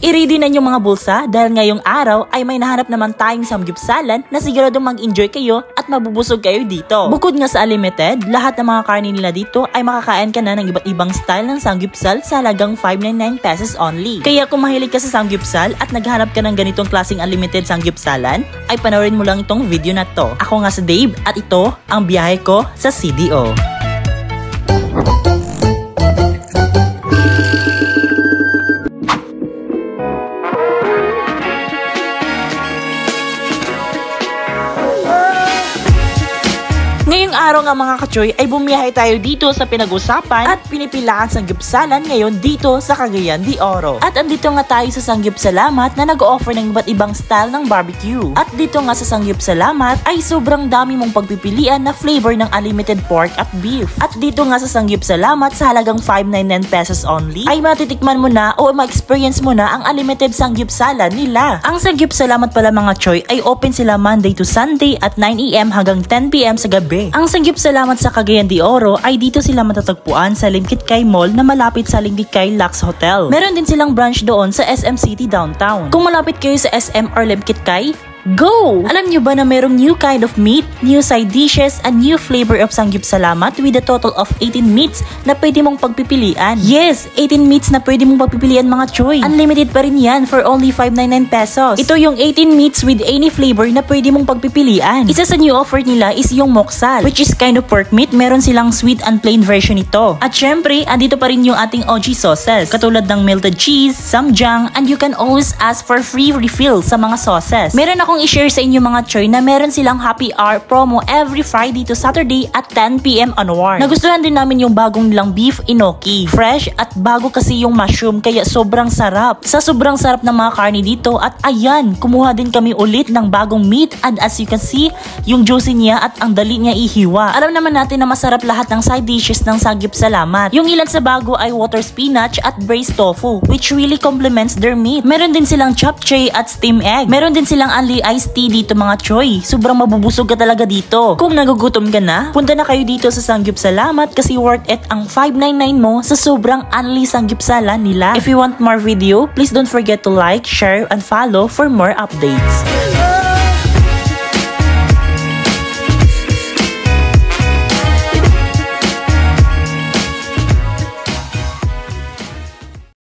I-ready na yung mga bulsa dahil ngayong araw ay may nahanap naman tayong samgyupsalan na siguradong mag-enjoy kayo at mabubusog kayo dito. Bukod nga sa unlimited, lahat ng mga karne nila dito ay makakain ka na ng iba't ibang style ng samgyupsal sa halagang 599 pesos only. Kaya kung mahilig ka sa samgyupsal at naghanap ka ng ganitong klaseng unlimited samgyupsalan, ay panoorin mo lang itong video na to. Ako nga si Dave at ito ang biyahe ko sa CDO. Ngayong araw nga mga kachoy ay bumiyahe tayo dito sa pinag-usapan at pinipilaan samgyupsalan ngayon dito sa Cagayan de Oro. At andito nga tayo sa Samgyupsalamat na nag-o-offer ng iba't ibang style ng barbecue. At dito nga sa Samgyupsalamat ay sobrang dami mong pagpipilian na flavor ng unlimited pork at beef. At dito nga sa Samgyupsalamat sa halagang 599 pesos only ay matitikman mo na o ma-experience mo na ang unlimited samgyupsalan nila. Ang Samgyupsalamat pala mga choy ay open sila Monday to Sunday at 9 AM hanggang 10 PM sa gabi. Ang Samgyupsalamat sa Cagayan de Oro ay dito sila matatagpuan sa Limkitcay Mall na malapit sa Limkitcay Lux Hotel. Meron din silang branch doon sa SM City Downtown. Kung malapit kayo sa SM or Limkitcay, go! Alam nyo ba na merong new kind of meat, new side dishes, and new flavor of Samgyupsalamat with a total of 18 meats na pwede mong pagpipilian? Yes, 18 meats na pwede mong pagpipilian mga choy. Unlimited pa rin yan for only 599 pesos. Ito yung 18 meats with any flavor na pwede mong pagpipilian. Isa sa new offer nila is yung moksal, which is kind of pork meat. Meron silang sweet and plain version ito. At syempre, andito pa rin yung ating OG sauces, katulad ng melted cheese, samjang, and you can always ask for free refill sa mga sauces. Meron akong i-share sa inyo mga choy na meron silang happy hour promo every Friday to Saturday at 10 PM onward. Nagustuhan din namin yung bagong nilang beef inoki. Fresh at bago kasi yung mushroom kaya sobrang sarap. Sa sobrang sarap ng mga karne dito at ayan, kumuha din kami ulit ng bagong meat and as you can see, yung juicy niya at ang dali niya ihiwa. Alam naman natin na masarap lahat ng side dishes ng Samgyupsalamat. Yung ilan sa bago ay water spinach at braised tofu which really complements their meat. Meron din silang japchae at steamed egg. Meron din silang only iced tea dito mga choy. Sobrang mabubusog ka talaga dito. Kung nagugutom ka na, punta na kayo dito sa Samgyupsalamat kasi worth it ang 599 mo sa sobrang unli samgyupsalan nila. If you want more video, please don't forget to like, share, and follow for more updates.